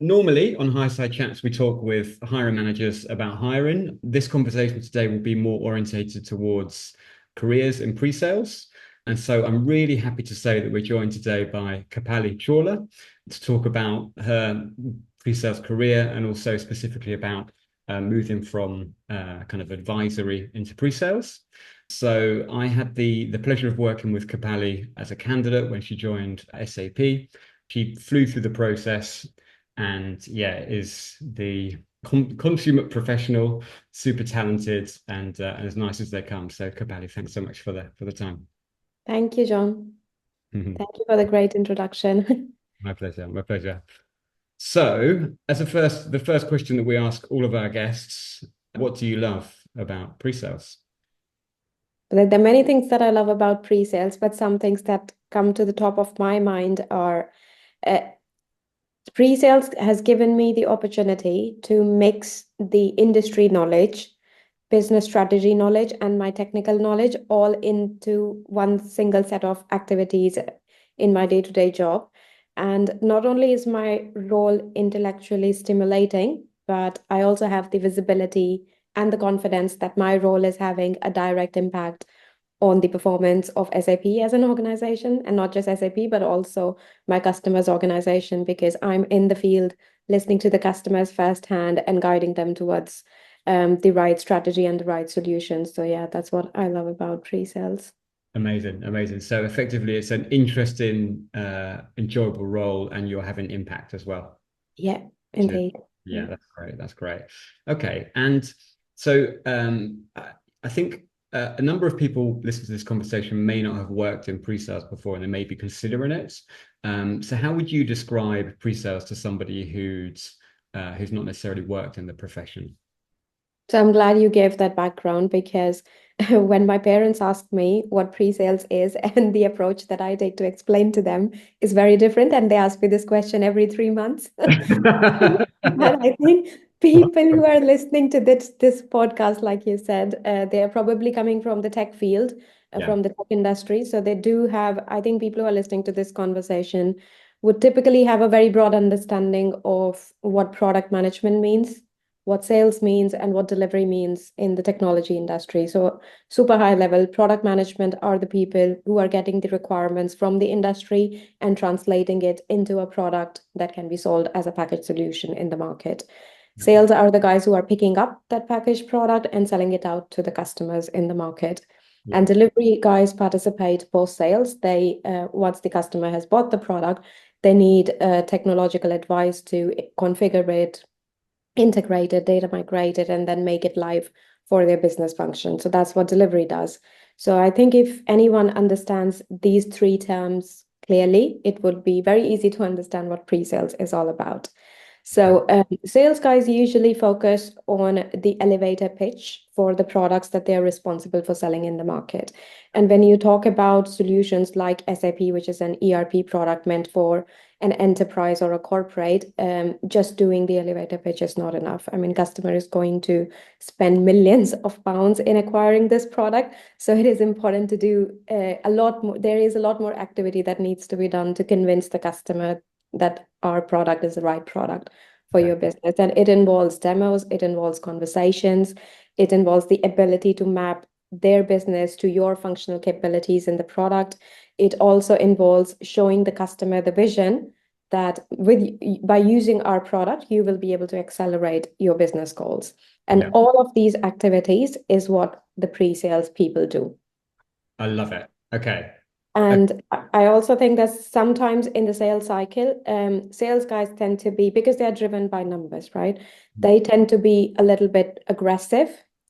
Normally on Hireside Chats, we talk with hiring managers about hiring. This conversation today will be more orientated towards careers in pre-sales. And so I'm really happy to say that we're joined today by Kapali Chalwa to talk about her pre-sales career and also specifically about moving from kind of advisory into pre-sales. So I had the pleasure of working with Kapali as a candidate when she joined SAP. She flew through the process and yeah, is the consummate professional, super talented, and as nice as they come. So, Kapali, thanks so much for the time. Thank you, John. Mhm. Thank you for the great introduction. My pleasure. My pleasure. So, the first question that we ask all of our guests, what do you love about pre-sales? There are many things that I love about pre-sales, but some things that come to the top of my mind are uh, pre-sales has given me the opportunity to mix the industry knowledge, business strategy knowledge, and my technical knowledge all into one single set of activities in my day-to-day job. And not only is my role intellectually stimulating, but I also have the visibility and the confidence that my role is having a direct impact on the performance of SAP as an organization, and not just SAP, but also my customers' organization, because I'm in the field listening to the customers firsthand and guiding them towards the right strategy and the right solutions. So yeah, that's what I love about pre-sales. Amazing, amazing. So effectively, it's an interesting, enjoyable role, and you're having impact as well. Yeah, Which is, indeed. yeah, that's great. That's great. Okay, and so I think a number of people listening to this conversation may not have worked in pre-sales before, and they may be considering it. So how would you describe pre-sales to somebody who's not necessarily worked in the profession? So I'm glad you gave that background, because when my parents ask me what pre-sales is and the approach that I take to explain to them is very different, and they ask me this question every 3 months. And I think people who are listening to this podcast, like you said, they are probably coming from the tech field, Yeah. from the tech industry. So they do have, I think people who are listening to this conversation would typically have a very broad understanding of what product management means, what sales means, and what delivery means in the technology industry. So super high level product management are the people who are getting the requirements from the industry and translating it into a product that can be sold as a package solution in the market. Sales are the guys who are picking up that packaged product and selling it out to the customers in the market. Yeah. And delivery guys participate post sales. They once the customer has bought the product, they need technological advice to configure it, integrate it, data migrate it, and then make it live for their business function. So that's what delivery does. So I think if anyone understands these three terms clearly, it would be very easy to understand what pre-sales is all about. Okay. So, sales guys usually focus on the elevator pitch for the products that they're responsible for selling in the market. And when you talk about solutions like SAP, which is an ERP product meant for an enterprise or a corporate, just doing the elevator pitch is not enough. I mean, customer is going to spend millions of pounds in acquiring this product. So it is important to do a lot more. There is a lot more activity that needs to be done to convince the customer that our product is the right product for Okay. your business. And it involves demos, it involves conversations, it involves the ability to map their business to your functional capabilities in the product. It also involves showing the customer the vision that by using our product, you will be able to accelerate your business goals. And Yeah. all of these activities is what the pre-sales people do. I love it. Okay. Okay. And I also think that sometimes in the sales cycle, sales guys tend to be, because they're driven by numbers, right? They tend to be a little bit aggressive.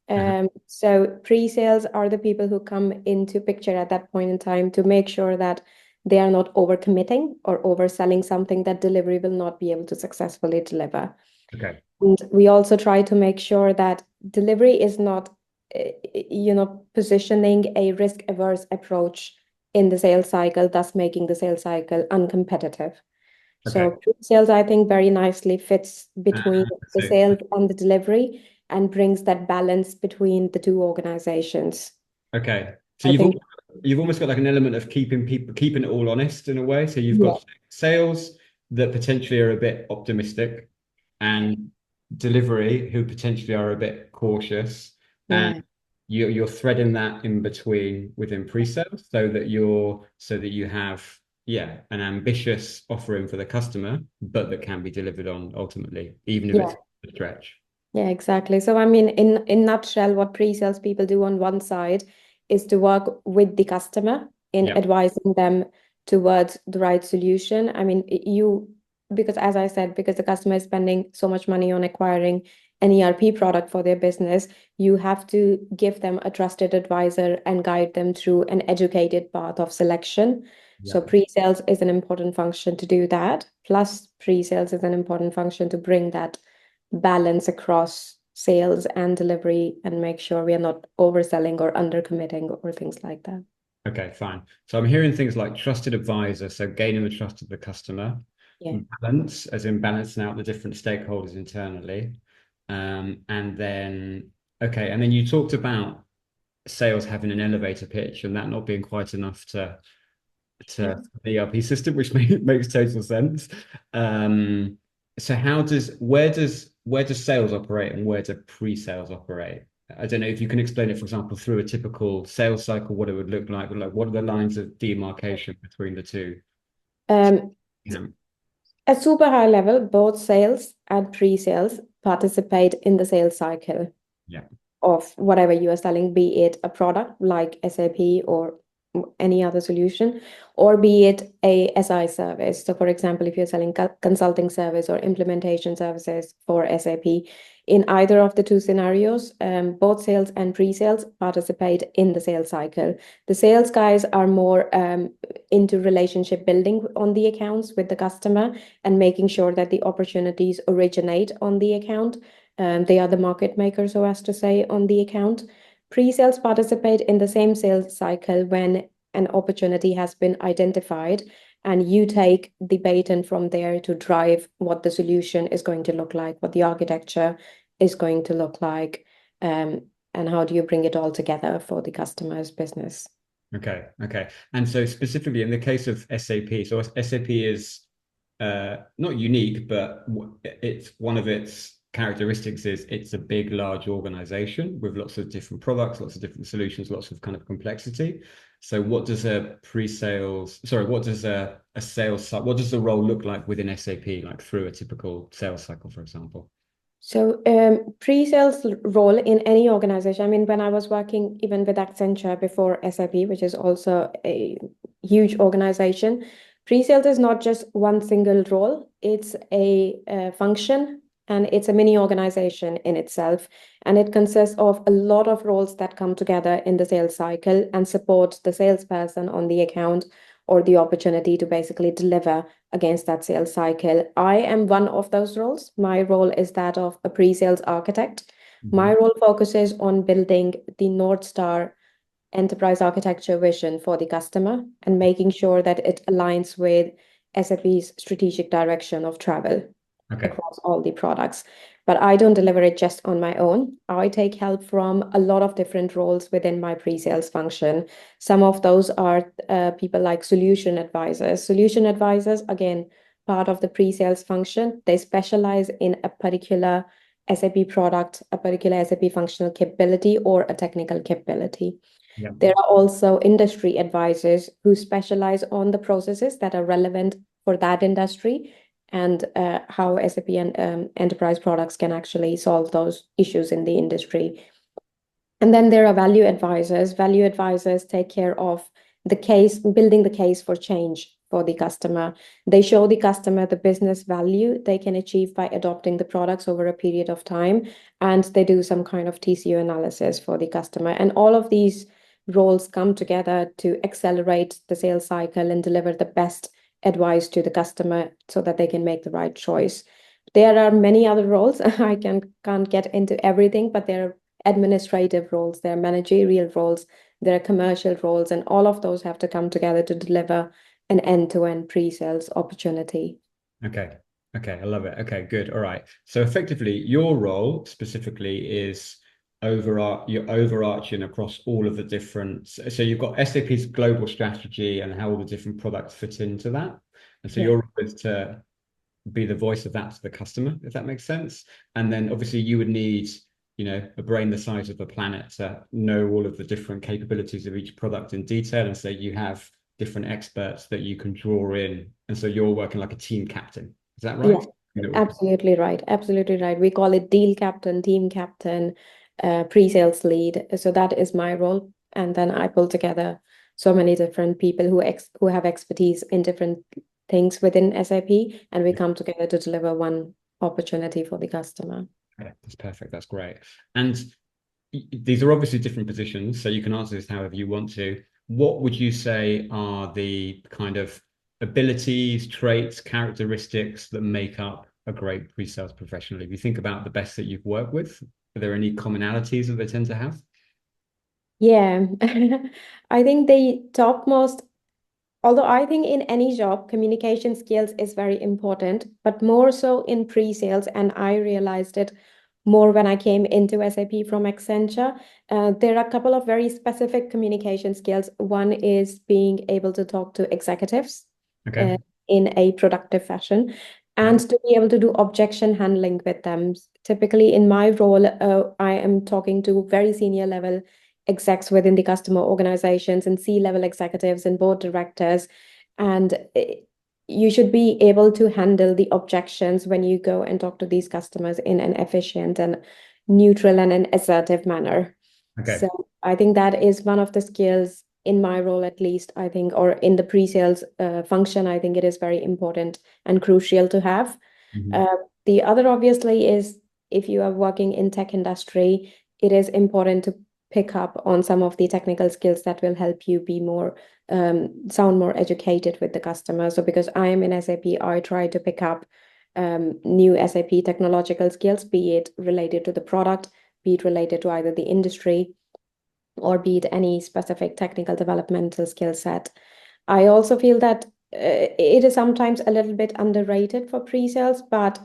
Uh-huh. So pre-sales are the people who come into picture at that point in time to make sure that they are not overcommitting or overselling something that delivery will not be able to successfully deliver. Okay. And we also try to make sure that delivery is not, positioning a risk-averse approach in the sales cycle, thus making the sales cycle uncompetitive. Okay. So sales, I think, very nicely fits between the So, sales and the delivery and brings that balance between the two organizations. okay. So I think, you've almost got like an element of keeping it all honest in a way. So you've yeah, got sales, that potentially are a bit optimistic, and delivery who potentially are a bit cautious, and Yeah. you're threading that in between within pre-sales so that you have an ambitious offering for the customer, but that can be delivered on ultimately, even if it's Yeah. a stretch. Yeah, exactly. So I mean, in nutshell, what pre-sales people do on one side is to work with the customer in Yeah. advising them towards the right solution. I mean, because as I said, because the customer is spending so much money on acquiring an ERP product for their business, you have to give them a trusted advisor and guide them through an educated path of selection. Yeah. So pre-sales is an important function to do that. Plus, pre-sales is an important function to bring that balance across sales and delivery and make sure we are not overselling or undercommitting or things like that. Okay, fine. So I'm hearing things like trusted advisor, so gaining the trust of the customer, Yeah. balance, as in balancing out the different stakeholders internally. And then, okay, and then you talked about sales having an elevator pitch and that not being quite enough Yeah. to the ERP system, which makes total sense. Um, so where does sales operate and where do pre-sales operate? I don't know if you can explain it, for example, through a typical sales cycle, what it would look like what are the lines of demarcation between the two? Um, Yeah, at super high level, both sales and pre-sales participate in the sales cycle yeah, of whatever you are selling, be it a product like SAP or any other solution, or be it a SI service. So, for example, if you're selling consulting service or implementation services for SAP, in either of the two scenarios, both sales and pre-sales participate in the sales cycle. The sales guys are more into relationship building on the accounts with the customer and making sure that the opportunities originate on the account. They are the market makers, so as to say, on the account. Pre-sales participate in the same sales cycle when an opportunity has been identified, and you take the baton from there to drive what the solution is going to look like, what the architecture is going to look like, and how do you bring it all together for the customer's business. okay, okay. And so specifically in the case of SAP, so SAP is not unique, but it's one of its characteristics is it's a big, large organization with lots of different products, lots of different solutions, lots of kind of complexity. So what does what does a sales, what does the role look like within SAP, like through a typical sales cycle, for example? So, pre-sales role in any organization, I mean, when I was working even with Accenture before SAP, which is also a huge organization, pre-sales is not just one single role, it's a function and it's a mini organization in itself. And it consists of a lot of roles that come together in the sales cycle and support the salesperson on the account or the opportunity to basically deliver against that sales cycle. I am one of those roles. My role is that of a pre-sales architect. Mhm. My role focuses on building the North Star enterprise architecture vision for the customer and making sure that it aligns with SAP's strategic direction of travel Okay. across all the products. But I don't deliver it just on my own. I take help from a lot of different roles within my pre-sales function. Some of those are people like solution advisors. Solution advisors, again, part of the pre-sales function. They specialize in a particular SAP product, a particular SAP functional capability, or a technical capability. Yeah. There are also industry advisors who specialize on the processes that are relevant for that industry and how SAP and enterprise products can actually solve those issues in the industry. And then there are value advisors. Value advisors take care of the case, building the case for change for the customer. They show the customer the business value they can achieve by adopting the products over a period of time. And they do some kind of TCO analysis for the customer. And all of these roles come together to accelerate the sales cycle and deliver the best advice to the customer so that they can make the right choice. There are many other roles. Can't get into everything, but there are administrative roles, there are managerial roles, there are commercial roles, and all of those have to come together to deliver an end-to-end pre-sales opportunity. Okay. Okay. I love it. Okay, good. All right. So effectively, your role specifically is you're overarching across all of the different. So you've got SAP's global strategy and how all the different products fit into that. And so Yeah. your role is to be the voice of that to the customer, if that makes sense. And then obviously you would need, a brain the size of the planet to know all of the different capabilities of each product in detail. And so you have different experts that you can draw in. And so you're working like a team captain. Is that right? Yes, absolutely right. Absolutely right. We call it deal captain, team captain, pre-sales lead. So that is my role. And then I pull together so many different people who have expertise in different things within SAP, and we come together to deliver one opportunity for the customer. Yeah, that's perfect. That's great. And these are obviously different positions, so you can answer this however you want to. What would you say are the kind of abilities, traits, characteristics that make up a great pre-sales professional? If you think about the best that you've worked with, are there any commonalities that they tend to have? Yeah, I think the topmost, although I think in any job, communication skills is very important, but more so in pre-sales, and I realized it more when I came into SAP from Accenture. There are a couple of very specific communication skills. One is being able to talk to executives Okay. uh, in a productive fashion Yeah. and to be able to do objection handling with them. Typically, in my role, I am talking to very senior level execs within the customer organizations and C-level executives and board directors. And you should be able to handle the objections when you go and talk to these customers in an efficient and neutral and an assertive manner. Okay. So I think that is one of the skills in my role, at least, I think, or in the pre-sales function, I think it is very important and crucial to have. Mhm. Uh, the other, obviously, is if you are working in tech industry, it is important to pick up on some of the technical skills that will help you be more sound more educated with the customer. So because I am in SAP, I try to pick up new SAP technological skills, be it related to the product, be it related to either the industry, or be it any specific technical developmental skill set. I also feel that it is sometimes a little bit underrated for pre-sales, but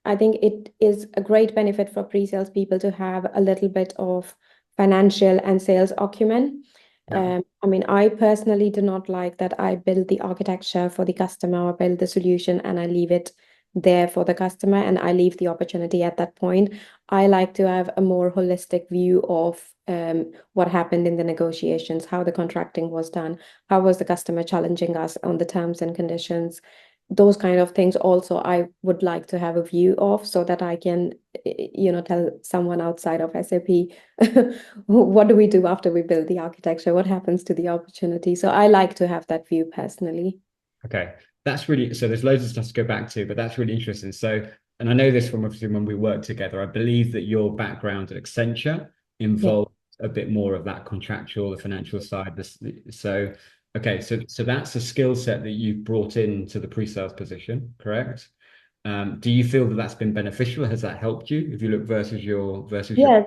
I think it is a great benefit for pre-sales people to have a little bit of financial and sales acumen. Yeah. I mean, I personally do not like that I build the architecture for the customer or build the solution and I leave it there for the customer and I leave the opportunity at that point. I like to have a more holistic view of what happened in the negotiations, how the contracting was done, how was the customer challenging us on the terms and conditions. Those kind of things also I would like to have a view of so that I can, tell someone outside of SAP, what do we do after we build the architecture? What happens to the opportunity? So I like to have that view personally. Okay. That's really so there's loads of stuff to go back to, but that's really interesting. So, and I know this from obviously when we worked together, I believe that your background at Accenture Yeah. involved a bit more of that contractual, the financial side. So okay, so that's a skill set that you've brought into the pre-sales position, correct? Do you feel that that's been beneficial? Has that helped you if you look versus your Yes,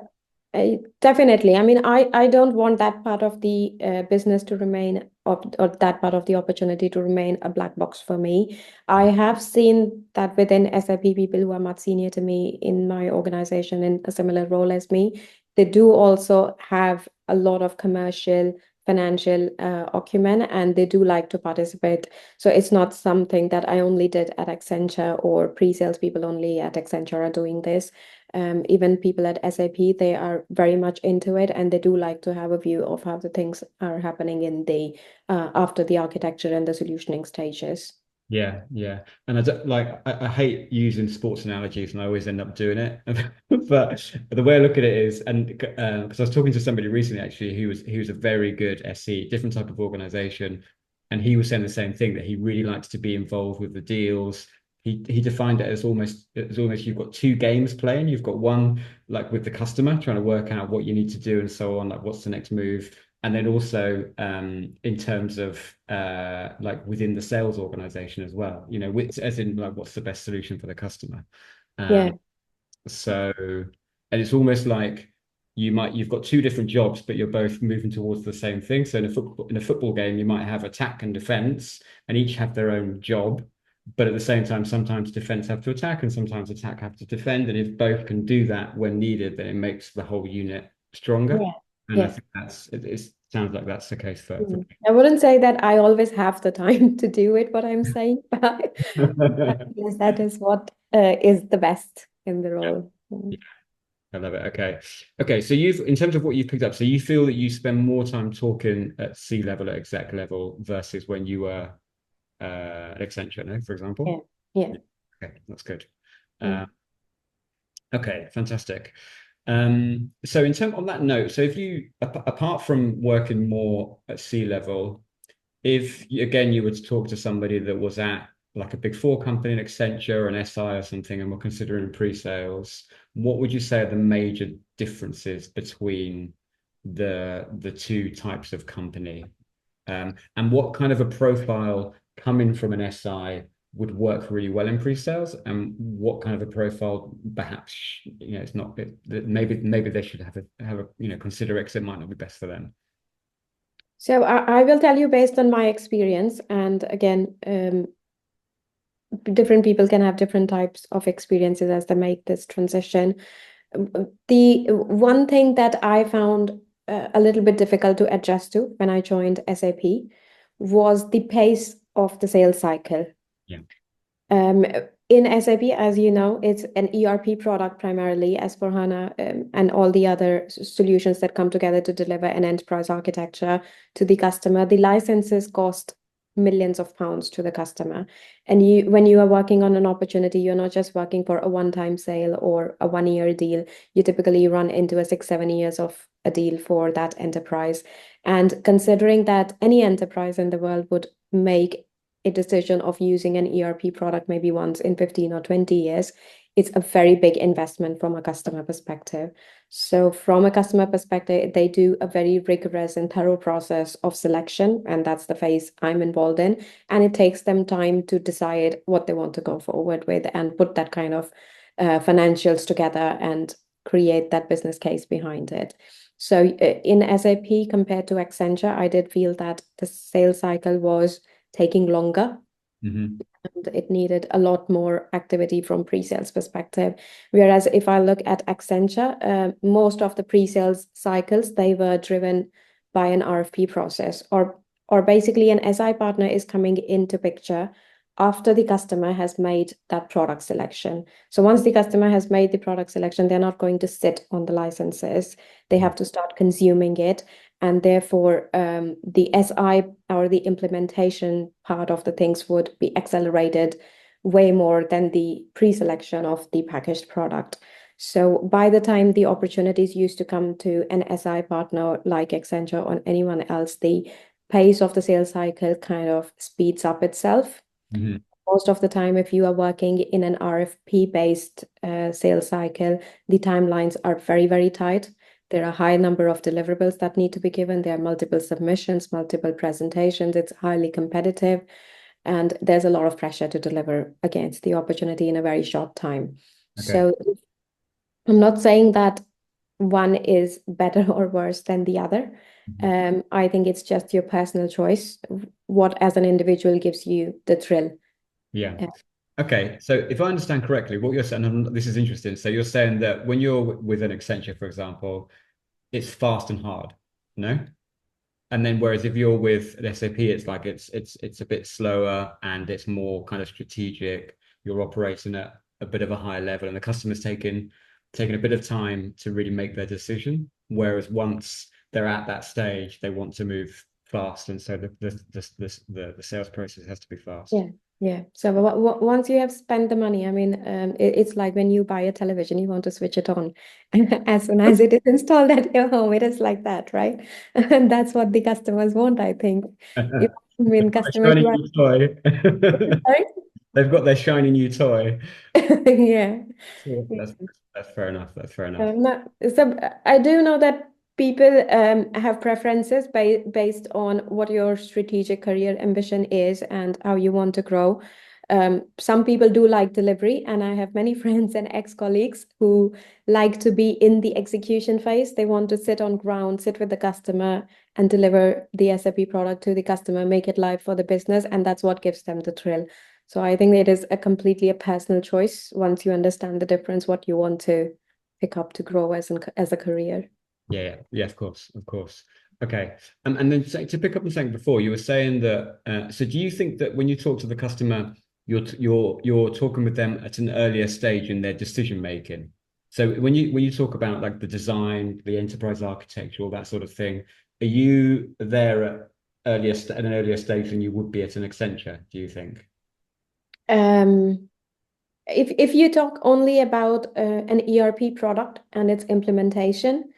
definitely. I mean, I don't want that part of the business to remain, or that part of the opportunity to remain a black box for me. I have seen that within SAP, people who are much senior to me in my organization in a similar role as me, they do also have a lot of commercial, financial acumen, and they do like to participate. So it's not something that I only did at Accenture or pre-sales people only at Accenture are doing this. Even people at SAP, they are very much into it and they do like to have a view of how the things are happening in the after the architecture and the solutioning stages. Yeah, yeah. And I don't like I hate using sports analogies and I always end up doing it. But the way I look at it is, and because I was talking to somebody recently actually who was a very good SE, different type of organization, and he was saying the same thing that he really likes to be involved with the deals. He defined it as almost you've got two games playing. You've got one like with the customer trying to work out what you need to do and so on, like what's the next move. And then also in terms of like within the sales organization as well, as in like what's the best solution for the customer. Yeah, Um, so, and it's almost like you've got two different jobs, but you're both moving towards the same thing. So in a football game, you might have attack and defense, and each have their own job. But at the same time, sometimes defense have to attack, and sometimes attack have to defend. And if both can do that when needed, then it makes the whole unit stronger. yeah, And I yeah. think that's it is Sounds like that's the case for I wouldn't say that I always have the time to do it, what I'm saying, but yes, that is what is the best in the role. Yeah, I love it. Okay. Okay. So you've, in terms of what you've picked up, so you feel that you spend more time talking at C level, at exec level versus when you were at Accenture, no, for Yeah, example? yeah. Yeah. Okay, that's good. Mm. Okay, fantastic. So in terms on that note, so if you apart from working more at C level, if again you were to talk to somebody that was at like a big four company, an Accenture, an SI or something, and were considering pre-sales, what would you say are the major differences between the two types of company? And what kind of a profile coming from an SI would work really well in pre-sales, and what kind of a profile perhaps it's not maybe they should have a consider it because it might not be best for them. So I will tell you based on my experience, and again, different people can have different types of experiences as they make this transition. The one thing that I found a little bit difficult to adjust to when I joined SAP was the pace of the sales cycle. Yeah. Um, in SAP, as you know, it's an ERP product primarily, as for HANA, and all the other solutions that come together to deliver an enterprise architecture to the customer. The licenses cost millions of pounds to the customer. And when you are working on an opportunity, you're not just working for a one-time sale or a one-year deal. You typically run into a 6, 7 years of a deal for that enterprise. And considering that any enterprise in the world would make a decision of using an ERP product maybe once in 15 or 20 years, it's a very big investment from a customer perspective. So from a customer perspective, they do a very rigorous and thorough process of selection, and that's the phase I'm involved in. And it takes them time to decide what they want to go forward with and put that kind of financials together and create that business case behind it. So in SAP compared to Accenture, I did feel that the sales cycle was taking longer. Mm-hmm. And it needed a lot more activity from pre-sales perspective. Whereas if I look at Accenture, most of the pre-sales cycles, they were driven by an RFP process, or basically an SI partner is coming into picture after the customer has made that product selection. So once the customer has made the product selection, they're not going to sit on the licenses. They have to start consuming it. And therefore, the SI or the implementation part of the things would be accelerated way more than the pre-selection of the packaged product. So by the time the opportunities used to come to an SI partner like Accenture or anyone else, the pace of the sales cycle kind of speeds up itself. Mm-hmm. Most of the time, if you are working in an RFP-based sales cycle, the timelines are very, very tight. There are a high number of deliverables that need to be given. There are multiple submissions, multiple presentations. It's highly competitive, and there's a lot of pressure to deliver against the opportunity in a very short time. Okay. So I'm not saying that one is better or worse than the other. I think it's just your personal choice. What, as an individual, gives you the thrill. Yeah. Okay. So if I understand correctly, what you're saying, and this is interesting. So you're saying that when you're with an Accenture, for example, it's fast and hard, no? And then whereas if you're with an SAP, it's like it's a bit slower and it's more kind of strategic. You're operating at a bit of a higher level, and the customer's taking a bit of time to really make their decision. Whereas once they're at that stage, they want to move fast, and so the sales process has to be fast. Yeah, yeah. So once you have spent the money, I mean, it's like when you buy a television, you want to switch it on. As soon as it is installed at your home, it is like that, right? And that's what the customers want, I think. If, I mean, A customers shiny who are new toy. sorry? They've got their shiny new toy. Yeah. So that's fair enough. That's fair enough. So I do know that people have preferences based on what your strategic career ambition is and how you want to grow. Some people do like delivery, and I have many friends and ex-colleagues who like to be in the execution phase. They want to sit on ground, sit with the customer, and deliver the SAP product to the customer, make it live for the business, and that's what gives them the thrill. So I think it is completely a personal choice once you understand the difference, what you want to pick up to grow as a career. Yeah, yeah, yeah, of course, of course. Okay. And then to pick up on something before, you were saying that, so do you think that when you talk to the customer, you're talking with them at an earlier stage in their decision making? So when you talk about like the design, the enterprise architecture, all that sort of thing, are you there at an earlier stage than you would be at an Accenture, do you think? Um, if you talk only about an ERP product and its implementation,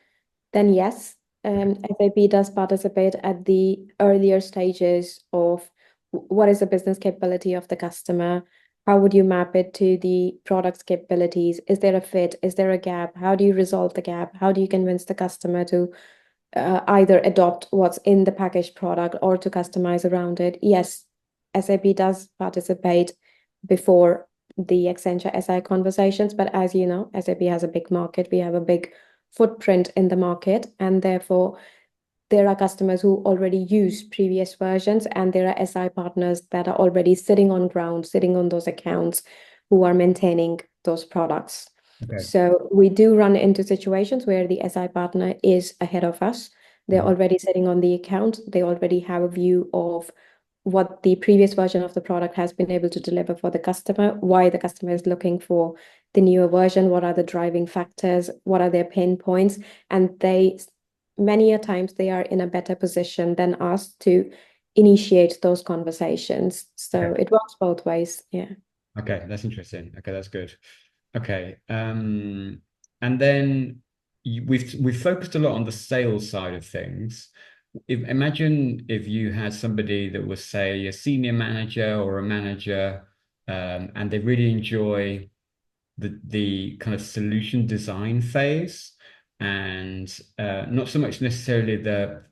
then yes, Okay. SAP does participate at the earlier stages of what is the business capability of the customer? How would you map it to the product's capabilities? Is there a fit? Is there a gap? How do you resolve the gap? How do you convince the customer to either adopt what's in the packaged product or to customize around it? Yes, SAP does participate before the Accenture SI conversations, but as you know, SAP has a big market. We have a big footprint in the market, and therefore there are customers who already use previous versions, and there are SI partners that are already sitting on ground, sitting on those accounts, who are maintaining those products. Okay. So we do run into situations where the SI partner is ahead of us. They're Mhm. already sitting on the account. They already have a view of what the previous version of the product has been able to deliver for the customer, why the customer is looking for the newer version, what are the driving factors, what are their pain points, and they many a times they are in a better position than us to initiate those conversations. So Okay. it works both ways. Yeah. Okay, that's interesting. Okay, that's good. Okay. And then we've focused a lot on the sales side of things. Imagine if you had somebody that was, say, a senior manager or a manager, and they really enjoy the kind of solution design phase, and not so much necessarily the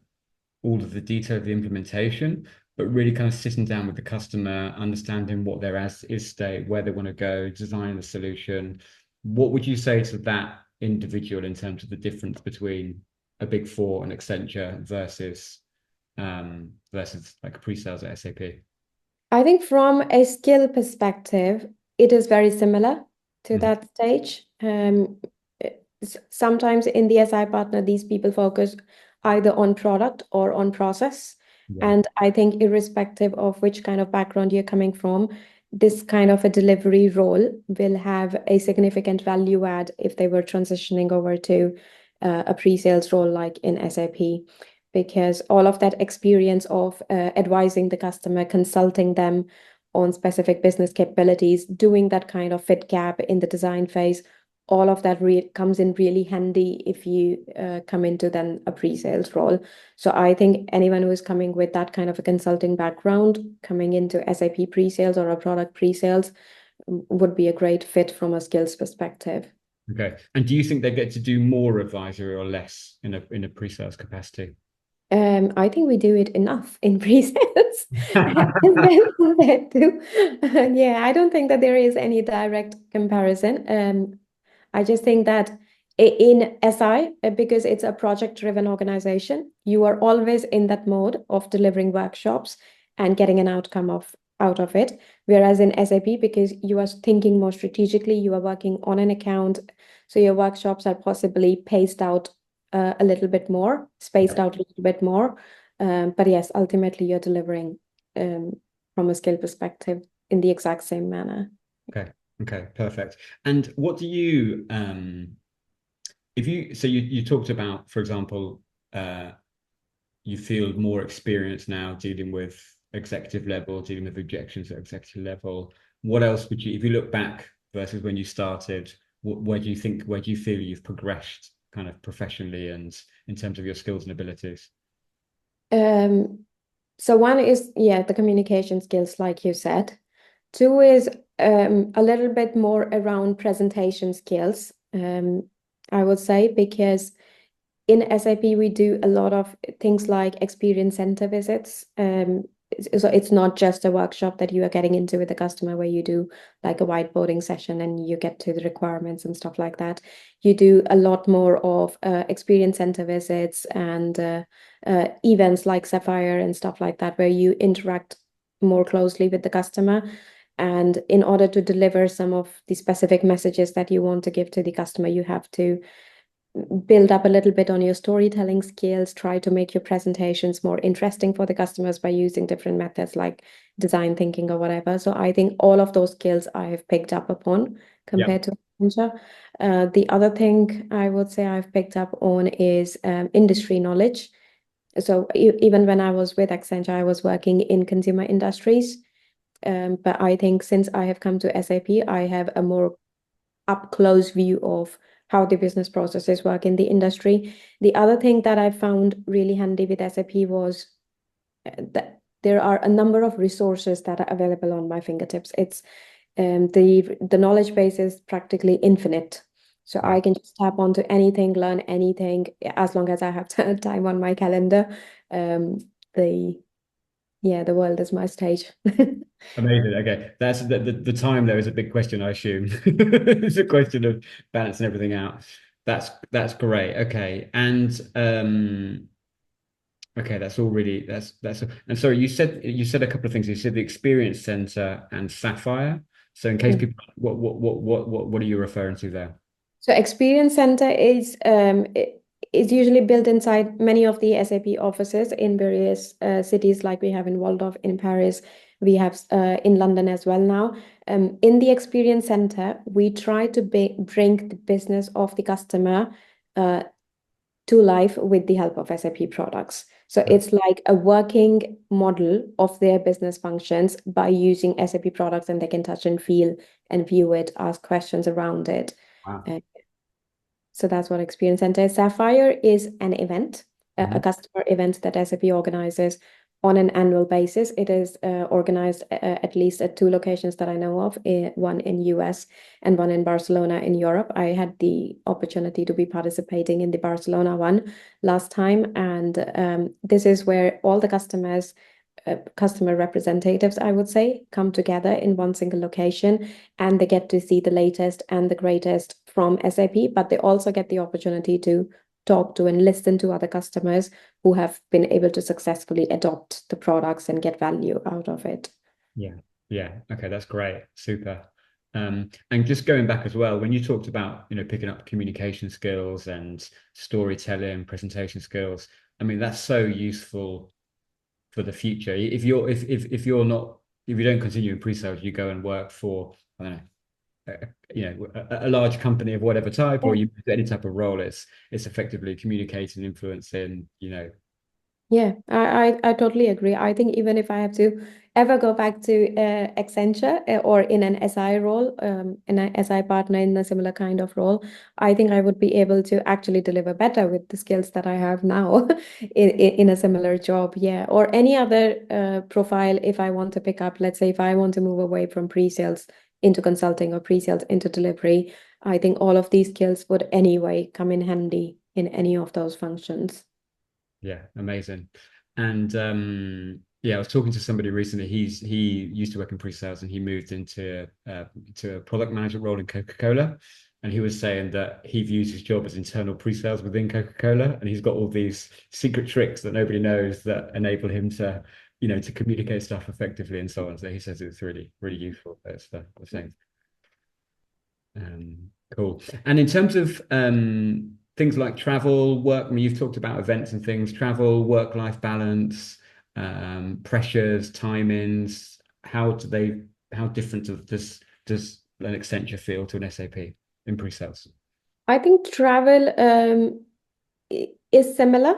all of the detail of the implementation, but really kind of sitting down with the customer, understanding what their as is state, where they want to go, designing the solution. What would you say to that individual in terms of the difference between a Big Four and Accenture versus like a pre-sales at SAP? I think from a skill perspective, it is very similar to Mhm. that stage. Sometimes in the SI partner, these people focus either on product or on process. Yeah. And I think, irrespective of which kind of background you're coming from, this kind of a delivery role will have a significant value add if they were transitioning over to a pre-sales role like in SAP, because all of that experience of advising the customer, consulting them on specific business capabilities, doing that kind of fit gap in the design phase, all of that comes in really handy if you come into then a pre-sales role. So I think anyone who is coming with that kind of a consulting background, coming into SAP pre-sales or a product pre-sales, would be a great fit from a skills perspective. Okay. And do you think they get to do more advisory or less in a pre-sales capacity? I think we do it enough in pre-sales compared to, yeah, I don't think that there is any direct comparison. I just think that in SI, because it's a project-driven organization, you are always in that mode of delivering workshops and getting an outcome out of it. Whereas in SAP, because you are thinking more strategically, you are working on an account, so your workshops are possibly paced out a little bit more, spaced out a little bit more. But yes, ultimately you're delivering um, from a skill perspective in the exact same manner. Okay. Okay. Perfect. And what do you if you so you talked about, for example, you feel more experienced now dealing with executive level, dealing with objections at executive level. What else would you, if you look back versus when you started, where do you feel you've progressed kind of professionally and in terms of your skills and abilities? Um, so one is, yeah, the communication skills, like you said. Two is a little bit more around presentation skills, I would say, because in SAP, we do a lot of things like experience center visits. So it's not just a workshop that you are getting into with the customer where you do like a whiteboarding session and you get to the requirements and stuff like that. You do a lot more of experience center visits and events like Sapphire and stuff like that, where you interact more closely with the customer. And in order to deliver some of the specific messages that you want to give to the customer, you have to build up a little bit on your storytelling skills, try to make your presentations more interesting for the customers by using different methods like design thinking or whatever. So I think all of those skills I have picked up upon Yeah. compared to Accenture. The other thing I would say I've picked up on is industry knowledge. So even when I was with Accenture, I was working in consumer industries. But I think since I have come to SAP, I have a more up close view of how the business processes work in the industry. The other thing that I found really handy with SAP was that there are a number of resources that are available on my fingertips. It's the knowledge base is practically infinite. So Yeah. I can just tap onto anything, learn anything, as long as I have time on my calendar. Um, the the world is my stage. Amazing. Okay, that's the time there is a big question, I assume. It's a question of balancing everything out. That's great. Okay, and okay, that's all really that's and sorry, you said a couple of things. You said the Experience Center and Sapphire. So in case Yeah. people, what are you referring to there? So Experience Center is usually built inside many of the SAP offices in various cities, like we have in Waldorf in Paris, we have in London as well now. In the Experience Center, we try to bring the business of the customer uh, to life with the help of SAP products. So it's like a working model of their business functions by using SAP products, and they can touch and feel and view it, ask questions around it. Wow. Uh, so that's what Experience Center is. Sapphire is an event, a Mhm. customer event that SAP organizes on an annual basis. It is organized at least at two locations that I know of, one in US and one in Barcelona in Europe. I had the opportunity to be participating in the Barcelona one last time, and this is where all the customer representatives, I would say, come together in one single location, and they get to see the latest and the greatest from SAP, but they also get the opportunity to talk to and listen to other customers who have been able to successfully adopt the products and get value out of it. Yeah. Yeah. Okay, that's great. Super. And just going back as well, when you talked about, picking up communication skills and storytelling, presentation skills, I mean, that's so useful for the future. If you don't continue in pre-sales, you go and work for, I don't know, a large company of whatever type, or you any type of role, it's effectively communicating, influencing, Yeah, I totally agree. I think even if I have to ever go back to Accenture or in an SI role, in an SI partner in a similar kind of role, I think I would be able to actually deliver better with the skills that I have now in a similar job. Yeah, or any other profile if I want to pick up, let's say if I want to move away from pre-sales into consulting or pre-sales into delivery, I think all of these skills would anyway come in handy in any of those functions. Yeah, amazing. And yeah, I was talking to somebody recently. He used to work in pre-sales and he moved into to a product manager role in Coca-Cola. And he was saying that he views his job as internal pre-sales within Coca-Cola, and he's got all these secret tricks that nobody knows that enable him to, to communicate stuff effectively and so on. So he says it's really, really useful. That's the thing. Cool. And in terms of things like travel, work, I mean, you've talked about events and things, travel, work-life balance, pressures, timings. How different does an Accenture feel to an SAP in pre-sales? I think travel is similar.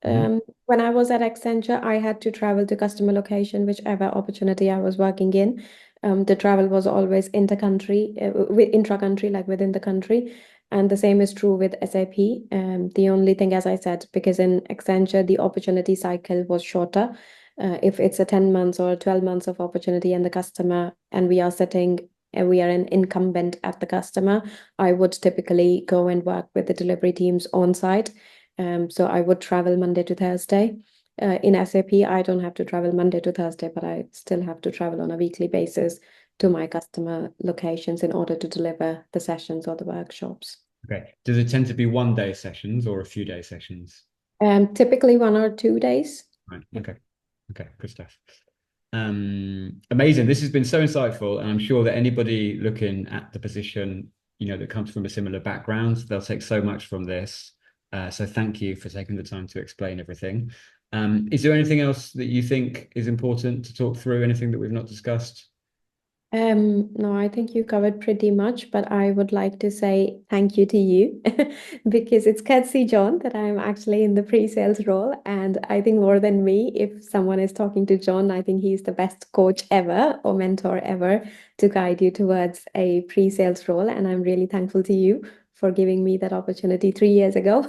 Mhm. When I was at Accenture, I had to travel to customer location, whichever opportunity I was working in. The travel was always inter-country, intra-country, like within the country. And the same is true with SAP. The only thing, as I said, because in Accenture, the opportunity cycle was shorter. If it's a 10 months or 12 months of opportunity and the customer, and we are sitting, and we are an incumbent at the customer, I would typically go and work with the delivery teams on site. So I would travel Monday to Thursday. In SAP, I don't have to travel Monday to Thursday, but I still have to travel on a weekly basis to my customer locations in order to deliver the sessions or the workshops. Okay. Does it tend to be one day sessions or a few day sessions? Typically 1 or 2 days. Right. Okay. Okay. Good stuff. Amazing. This has been so insightful, and I'm sure that anybody looking at the position that comes from a similar background. They'll take so much from this. So thank you for taking the time to explain everything. Is there anything else that you think is important to talk through? Anything that we've not discussed? No, I think you covered pretty much, but I would like to say thank you to you because it's courtesy, John, that I'm actually in the pre-sales role. And I think more than me, if someone is talking to John, I think he's the best coach ever or mentor ever to guide you towards a pre-sales role. And I'm really thankful to you for giving me that opportunity 3 years ago.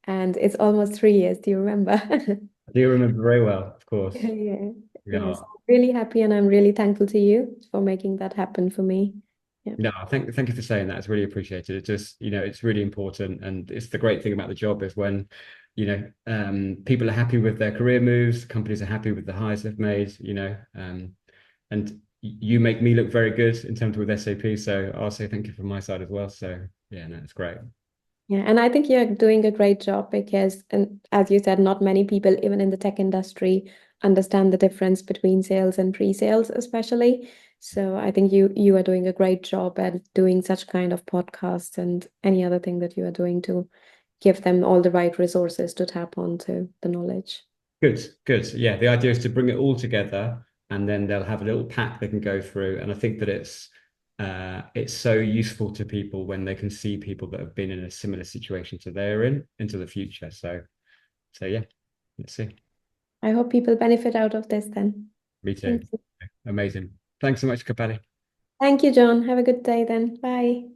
And it's almost 3 years. Do you remember? I do remember very well, of course. Yeah. Yeah. Yes. Really happy and I'm really thankful to you for making that happen for me. Yeah. No, thank you for saying that. It's really appreciated. It just, it's really important. And it's the great thing about the job is when, people are happy with their career moves, companies are happy with the hires they've made, and you make me look very good in terms with SAP. So I'll say thank you from my side as well. So yeah, no, it's great. Yeah, and I think you're doing a great job because, and as you said, not many people, even in the tech industry, understand the difference between sales and pre-sales, especially. So I think you are doing a great job at doing such kind of podcasts and any other thing that you are doing to give them all the right resources to tap onto the knowledge. Good, good. Yeah, the idea is to bring it all together and then they'll have a little pack they can go through. And I think that it's so useful to people when they can see people that have been in a similar situation to they're in into the future. So yeah, let's see. I hope people benefit out of this then. Me too. Thank you. Amazing. Thanks so much, Kapali. Thank you, John. Have a good day then. Bye.